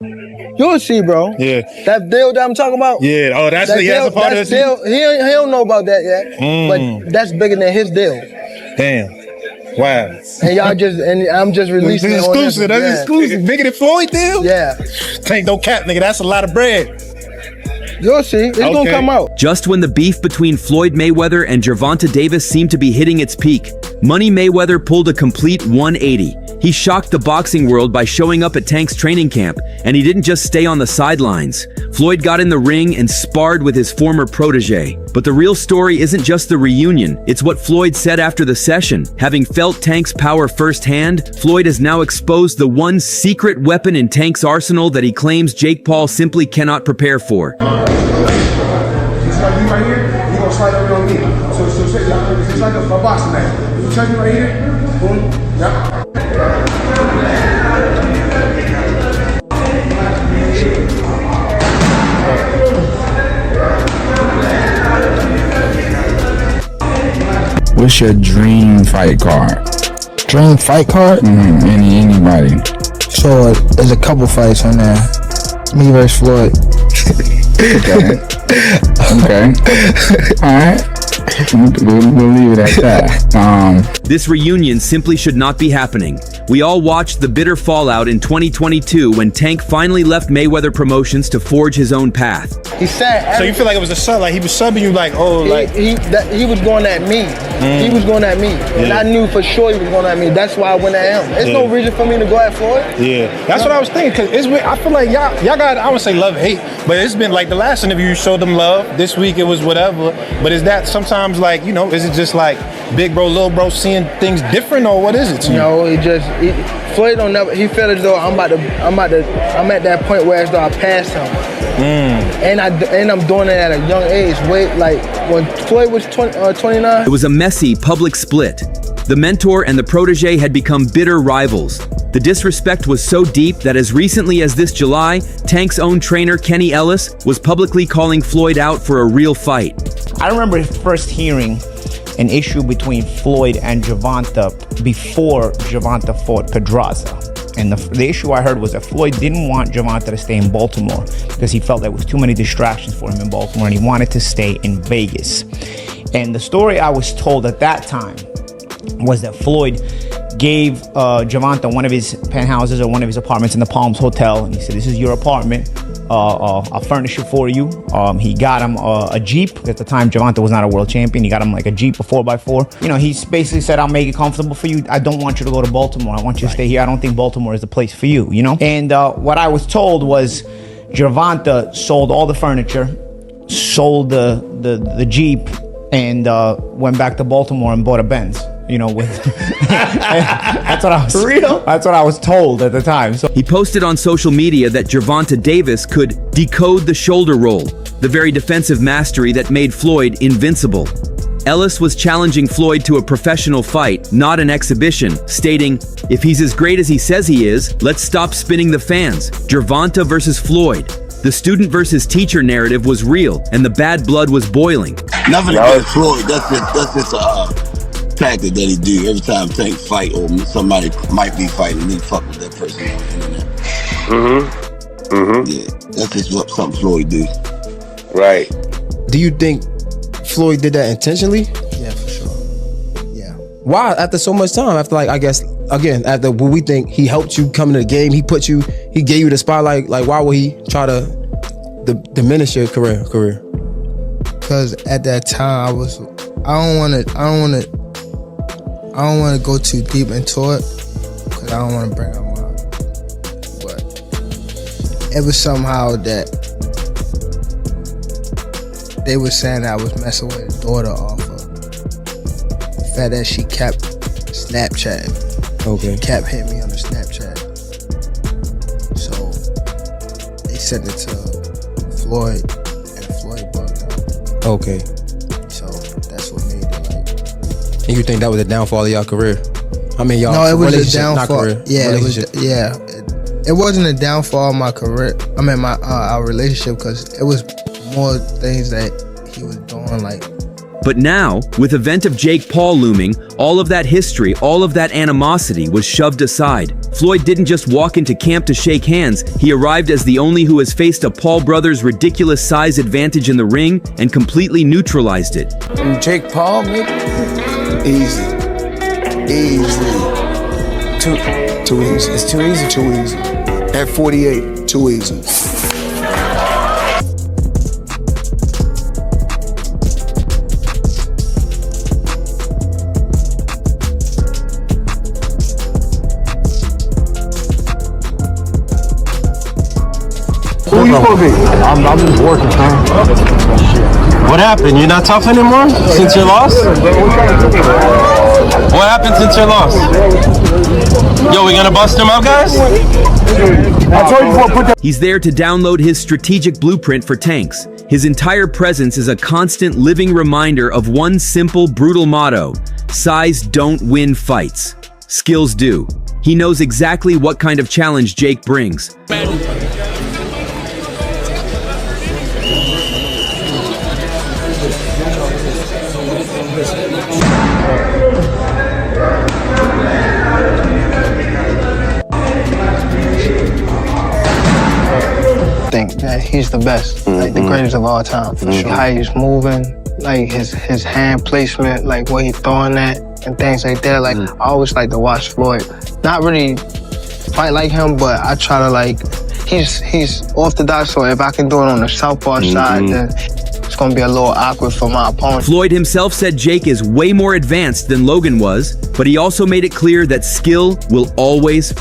You'll see, bro. Yeah. That deal that I'm talking about. Yeah. Oh, that's a part of this. Deal, he don't know about that yet. But that's bigger than his deal. Damn. Wow. And I'm just releasing this it. Exclusive. That's exclusive. Bigger than Floyd deal? Yeah. Tank, don't cap, nigga. That's a lot of bread. You'll see. It's gonna come out. Just when the beef between Floyd Mayweather and Gervonta Davis seemed to be hitting its peak, Money Mayweather pulled a complete 180. He shocked the boxing world by showing up at Tank's training camp, and he didn't just stay on the sidelines. Floyd got in the ring and sparred with his former protege. But the real story isn't just the reunion, it's what Floyd said after the session. Having felt Tank's power firsthand, Floyd has now exposed the one secret weapon in Tank's arsenal that he claims Jake Paul simply cannot prepare for. You right here, you gonna slide over on me. So it's like a boxing match. You touch me right here, boom, yep. What's your dream fight card? Dream fight card? Anybody. So there's a couple fights on there. Me versus Floyd. Okay. All right. We'll leave it at that. This reunion simply should not be happening. We all watched the bitter fallout in 2022 when Tank finally left Mayweather Promotions to forge his own path. He said. So you feel like it was a sub? Like he was subbing you? Like he was going at me. He was going at me, and I knew for sure he was going at me. That's why I went at him. There's no reason for me to go at Floyd. Yeah, that's what I was thinking. Cause I feel like y'all got, I would say love hate, but it's been like the last interview you showed them love. This week it was whatever. But is that sometimes like, you know, is it just like big bro, little bro seeing things different, or what is it to you? No, Floyd don't never. He felt as though I'm at that point where as though I passed him. And I'm doing it at a young age. Like when Floyd was 29. It was a messy public split. The mentor and the protege had become bitter rivals. The disrespect was so deep that as recently as this July, Tank's own trainer Kenny Ellis was publicly calling Floyd out for a real fight. I remember first hearing an issue between Floyd and Gervonta before Gervonta fought Pedraza. And the issue I heard was that Floyd didn't want Gervonta to stay in Baltimore because he felt there was too many distractions for him in Baltimore, and he wanted to stay in Vegas. And the story I was told at that time was that Floyd gave Gervonta one of his penthouses or one of his apartments in the Palms Hotel, and he said, "This is your apartment. I'll furnish it for you." He got him a Jeep. At the time, Gervonta was not a world champion. He got him like a Jeep, a 4x4. You know, he basically said, "I'll make it comfortable for you. I don't want you to go to Baltimore. I want you to stay here. I don't think Baltimore is the place for you," you know? And what I was told was Gervonta sold all the furniture, sold the Jeep, and went back to Baltimore and bought a Benz. You know, with that's what I was real. That's what I was told at the time. So he posted on social media that Gervonta Davis could decode the shoulder roll, the very defensive mastery that made Floyd invincible. Ellis was challenging Floyd to a professional fight, not an exhibition, stating, "If he's as great as he says he is, let's stop spinning the fans. Gervonta versus Floyd." The student versus teacher narrative was real, and the bad blood was boiling. Nothing against Floyd. That's just tactic that he do every time Tank fight or somebody might be fighting, and he fuck with that person on the internet. Yeah, that's just something Floyd do. Right. Do you think Floyd did that intentionally? Yeah, for sure. Yeah. Why? After so much time, after like, I guess, again, after what we think he helped you come into the game, he gave you the spotlight. Like, why would he try to diminish your career? Because at that time, I don't want to go too deep into it because I don't want to bring up mine. But it was somehow that they were saying that I was messing with his daughter off of the fact that she kept Snapchatting. Okay. She kept hitting me on the Snapchat. So they sent it to Floyd, and Floyd bugged out. Okay. So that's what made it like. And you think that was a downfall of your career? I mean, y'all. No, it was a downfall. downfall. Yeah, it was. Yeah, it wasn't a downfall of my career. I mean, our relationship, because it was more things that he was doing, like. But now, with event of Jake Paul looming, all of that history, all of that animosity was shoved aside. Floyd didn't just walk into camp to shake hands, he arrived as the only who has faced a Paul brothers' ridiculous size advantage in the ring and completely neutralized it. And Jake Paul, easy. Too easy. It's too easy. Too easy. At 48, too easy. Who you supposed to be? I'm just working, man. What happened? You're not tough anymore since your loss? What happened since your loss? Yo, we gonna bust him up, guys? I told you before, put that. He's there to download his strategic blueprint for Tanks. His entire presence is a constant living reminder of one simple, brutal motto: size don't win fights. Skills do. He knows exactly what kind of challenge Jake brings. I think that he's the best, like the greatest of all time, for sure. How he's moving, like his hand placement, like where he's throwing at, and things like that. Like I always like to watch Floyd. Not really fight like him, but I try to like. He's orthodox, so if I can do it on the southpaw side, then it's gonna be a little awkward for my opponent. Floyd himself said Jake is way more advanced than Logan was, but he also made it clear that skill will always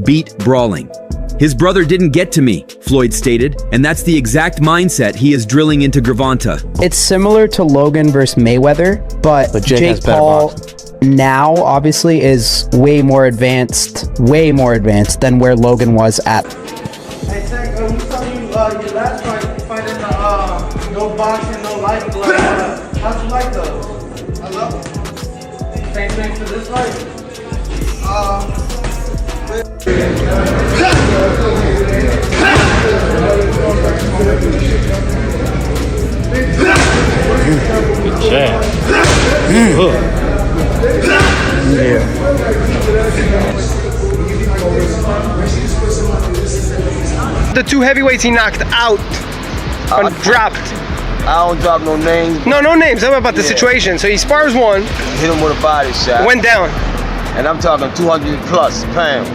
beat brawling. His brother didn't get to me, Floyd stated, and that's the exact mindset he is drilling into Gervonta. It's similar to Logan versus Mayweather, but Jake Paul now obviously is way more advanced than where Logan was at. Hey, Tank, you told me your last fight in the no boxing, no life gloves. How'd you like those? I love them. Same thing for this fight. Good jab. The two heavyweights he knocked out, dropped. I don't drop no names. No names. I'm about the situation. So he spars one. Hit him with a body shot. Went down. And I'm talking 200 plus pounds.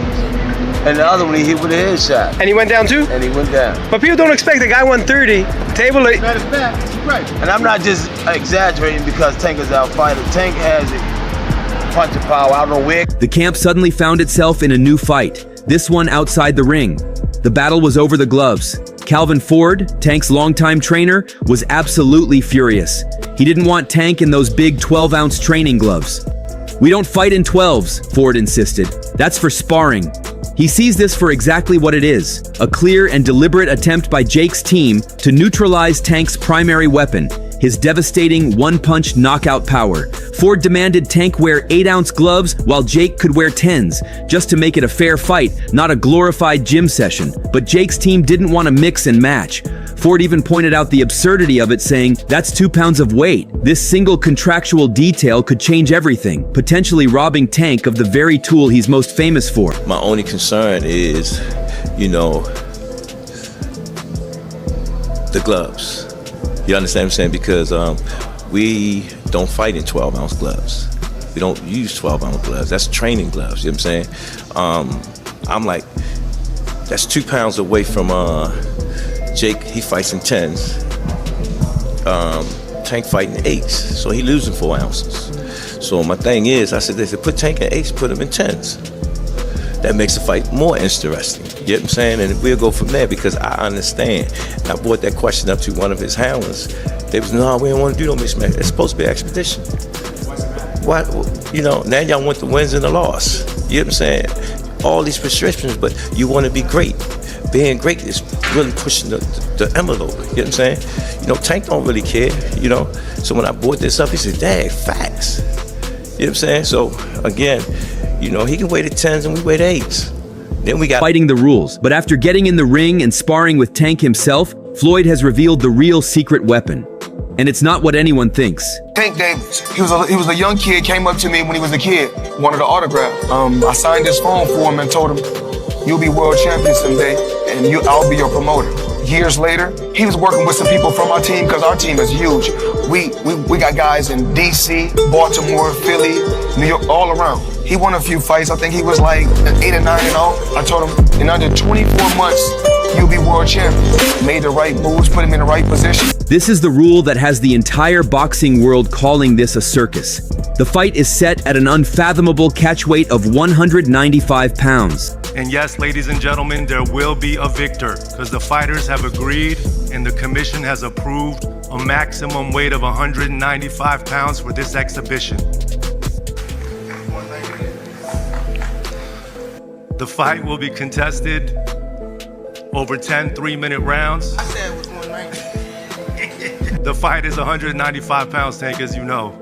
And the other one he hit with a headshot. And he went down too? And he went down. But people don't expect the guy 130. Table it. That is bad. Right. And I'm not just exaggerating because Tank is our fighter. Tank has it. Punching power. I don't know where. The camp suddenly found itself in a new fight, this one outside the ring. The battle was over the gloves. Calvin Ford, Tank's longtime trainer, was absolutely furious. He didn't want Tank in those big 12-ounce training gloves. "We don't fight in 12s, Ford insisted. That's for sparring. He sees this for exactly what it is, a clear and deliberate attempt by Jake's team to neutralize Tank's primary weapon, his devastating one-punch knockout power. Ford demanded Tank wear 8-ounce gloves while Jake could wear 10s, just to make it a fair fight, not a glorified gym session. But Jake's team didn't want to mix and match. Ford even pointed out the absurdity of it, saying, "That's 2 pounds of weight. This single contractual detail could change everything, potentially robbing Tank of the very tool he's most famous for." My only concern is, the gloves. You understand what I'm saying? Because we don't fight in 12-ounce gloves. We don't use 12-ounce gloves. That's training gloves, you know what I'm saying? I'm like, that's 2 pounds away from Jake. He fights in 10s. Tank fighting 8s, so he losing 4 ounces. So my thing is, I said, they said, put Tank in 8s, put him in 10s. That makes the fight more interesting. You know what I'm saying? And we'll go from there because I understand. And I brought that question up to one of his hounds. They was, no, we don't want to do no mixed match. It's supposed to be an expedition. What, now y'all want the wins and the loss. You know what I'm saying? All these prescriptions, but you want to be great. Being great is really pushing the envelope. You know what I'm saying? Tank don't really care, So when I brought this up, he said, dang, facts. You know what I'm saying? So, again, he can weigh the 10s and we weigh the 8s. Then we got fighting the rules. But after getting in the ring and sparring with Tank himself, Floyd has revealed the real secret weapon. And it's not what anyone thinks. Tank Davis, he was a young kid, came up to me when he was a kid, wanted an autograph. I signed his phone for him and told him, you'll be world champion someday, and I'll be your promoter. Years later, he was working with some people from our team because our team is huge. We got guys in DC, Baltimore, Philly, New York, all around. He won a few fights. I think he was like 8 or 9-0. I told him, in under 24 months, you'll be world champion. Made the right moves, put him in the right position. This is the rule that has the entire boxing world calling this a circus. The fight is set at an unfathomable catch weight of 195 pounds. And yes, ladies and gentlemen, there will be a victor because the fighters have agreed and the commission has approved a maximum weight of 195 pounds for this exhibition. The fight will be contested over 10 3-minute rounds. I said it was 190. The fight is 195 pounds, Tank, as you know.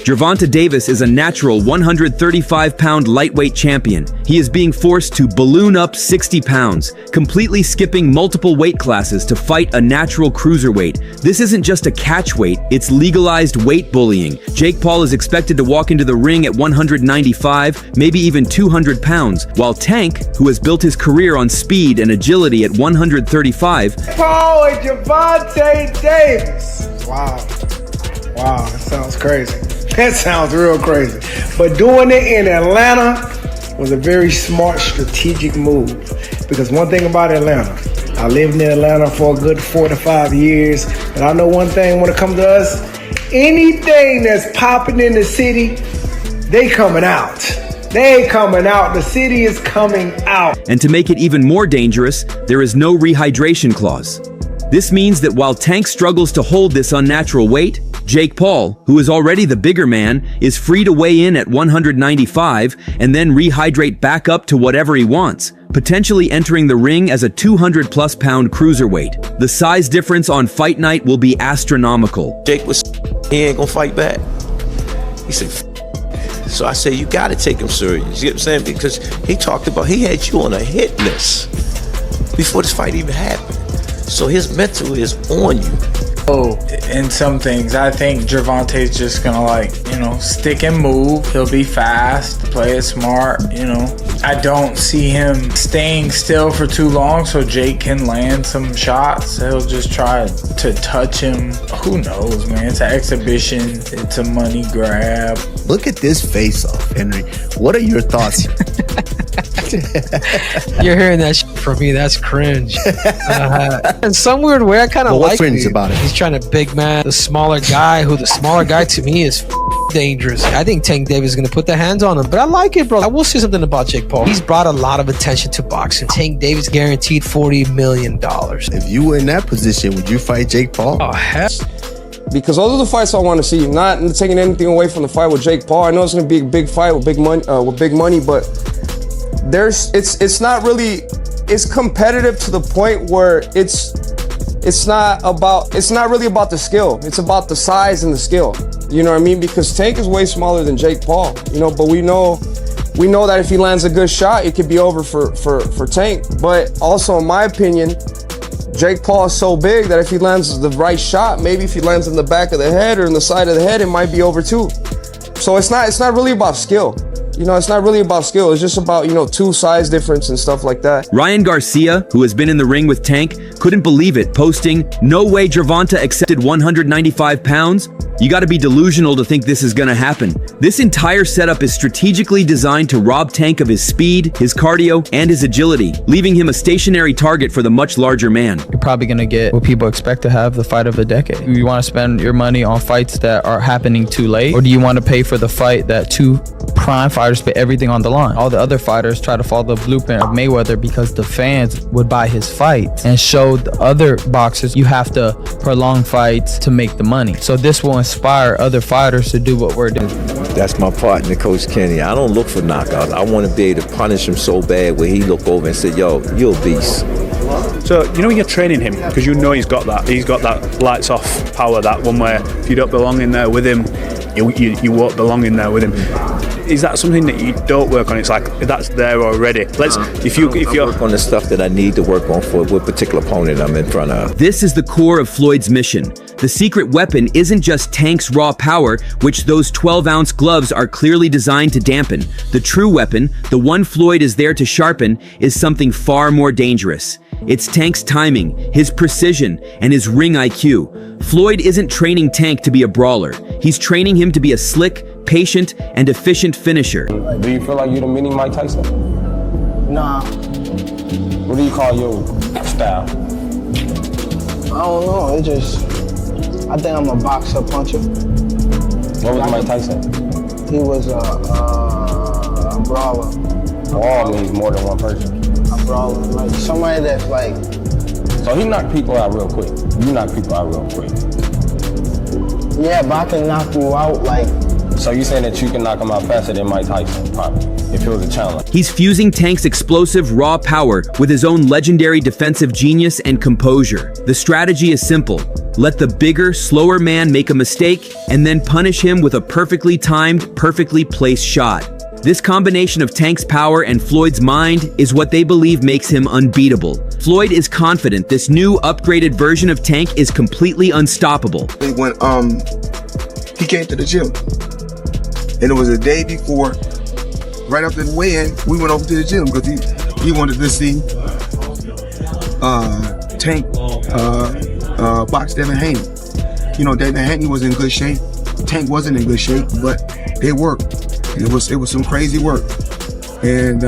Gervonta Davis is a natural 135-pound lightweight champion. He is being forced to balloon up 60 pounds, completely skipping multiple weight classes to fight a natural cruiserweight. This isn't just a catch weight, it's legalized weight bullying. Jake Paul is expected to walk into the ring at 195, maybe even 200 pounds, while Tank, who has built his career on speed and agility at 135, Paul and Gervonta Davis. Wow, that sounds crazy. That sounds real crazy. But doing it in Atlanta was a very smart strategic move. Because one thing about Atlanta, I lived in Atlanta for a good 4 to 5 years. And I know one thing when it comes to us, anything that's popping in the city, they coming out. They coming out. The city is coming out. And to make it even more dangerous, there is no rehydration clause. This means that while Tank struggles to hold this unnatural weight, Jake Paul, who is already the bigger man, is free to weigh in at 195 and then rehydrate back up to whatever he wants, potentially entering the ring as a 200-plus pound cruiserweight. The size difference on fight night will be astronomical. Jake he ain't gonna fight back. He said, so I said, you gotta take him serious. You get what I'm saying? Because he had you on a hit list before this fight even happened. So his mental is on you. In some things, I think Gervonta's just gonna stick and move. He'll be fast, play it smart, I don't see him staying still for too long so Jake can land some shots. He'll just try to touch him. Who knows, man? It's an exhibition. It's a money grab. Look at this face-off, Henry. What are your thoughts? You're hearing that shit from me. That's cringe. In some weird way, I kind of like cringe about it? He's trying to big man the smaller guy, who the smaller guy to me is dangerous. I think Tank Davis is going to put the hands on him, but I like it, bro. I will say something about Jake Paul. He's brought a lot of attention to boxing. Tank Davis guaranteed $40 million. If you were in that position, would you fight Jake Paul? Oh, hell. Because those are the fights I want to see. Not taking anything away from the fight with Jake Paul. I know it's going to be a big fight with big money, but it's not really. It's competitive to the point where it's not really about the skill. It's about the size and the skill. You know what I mean? Because Tank is way smaller than Jake Paul. But we know that if he lands a good shot, it could be over for Tank. But also, in my opinion, Jake Paul is so big that if he lands the right shot, maybe if he lands in the back of the head or in the side of the head, it might be over too. So it's not really about skill. It's not really about skill. It's just about, two size difference and stuff like that. Ryan Garcia, who has been in the ring with Tank, couldn't believe it, posting, "No way Gervonta accepted 195 pounds? You gotta be delusional to think this is gonna happen." This entire setup is strategically designed to rob Tank of his speed, his cardio, and his agility, leaving him a stationary target for the much larger man. You're probably gonna get what people expect to have, the fight of the decade. Do you want to spend your money on fights that are happening too late? Or do you want to pay for the fight that two prime fighters put everything on the line? All the other fighters try to follow the blueprint of Mayweather because the fans would buy his fight and show the other boxers you have to prolong fights to make the money. So this will inspire other fighters to do what we're doing. That's my partner, Coach Kenny. I don't look for knockouts. I want to be able to punish him so bad where he look over and say, yo, you're a beast. So, when you're training him, because he's got that lights off power, that one where if you don't belong in there with him, you won't belong in there with him. Is that something that you don't work on? It's like that's there already. If you work on the stuff that I need to work on for what particular opponent I'm in front of. This is the core of Floyd's mission. The secret weapon isn't just Tank's raw power, which those 12-ounce gloves are clearly designed to dampen. The true weapon, the one Floyd is there to sharpen, is something far more dangerous. It's Tank's timing, his precision, and his ring IQ. Floyd isn't training Tank to be a brawler. He's training him to be a slick, patient, and efficient finisher. Do you feel like you're the mini Mike Tyson? Nah. What do you call your style? I don't know. It just, I think I'm a boxer puncher. What was Mike Tyson? He was a brawler. Brawl means more than one person. A brawler, like somebody that's like. So he knocked people out real quick. You knock people out real quick. Yeah, but I can knock you out like. So you saying that you can knock him out faster than Mike Tyson, probably, if it was a challenge? He's fusing Tank's explosive, raw power with his own legendary defensive genius and composure. The strategy is simple. Let the bigger, slower man make a mistake, and then punish him with a perfectly timed, perfectly placed shot. This combination of Tank's power and Floyd's mind is what they believe makes him unbeatable. Floyd is confident this new, upgraded version of Tank is completely unstoppable. When he came to the gym, and it was a day before, right after the weigh-in, we went over to the gym because he wanted to see Tank box Devin Haney. You know, Devin Haney was in good shape. Tank wasn't in good shape, but they worked. It was some crazy work, and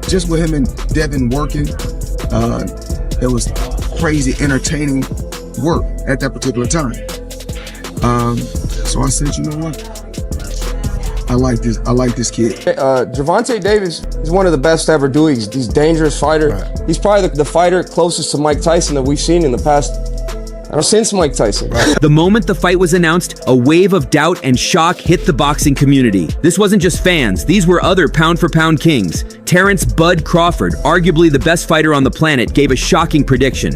just with him and Devin working, it was crazy, entertaining work at that particular time. So I said, you know what? I like this kid. Gervonta Davis is one of the best to ever do it. He's a dangerous fighter. Right. He's probably the fighter closest to Mike Tyson that we've seen in the past, since Mike Tyson. Right. The moment the fight was announced, a wave of doubt and shock hit the boxing community. This wasn't just fans, these were other pound-for-pound kings. Terence "Bud" Crawford, arguably the best fighter on the planet, gave a shocking prediction.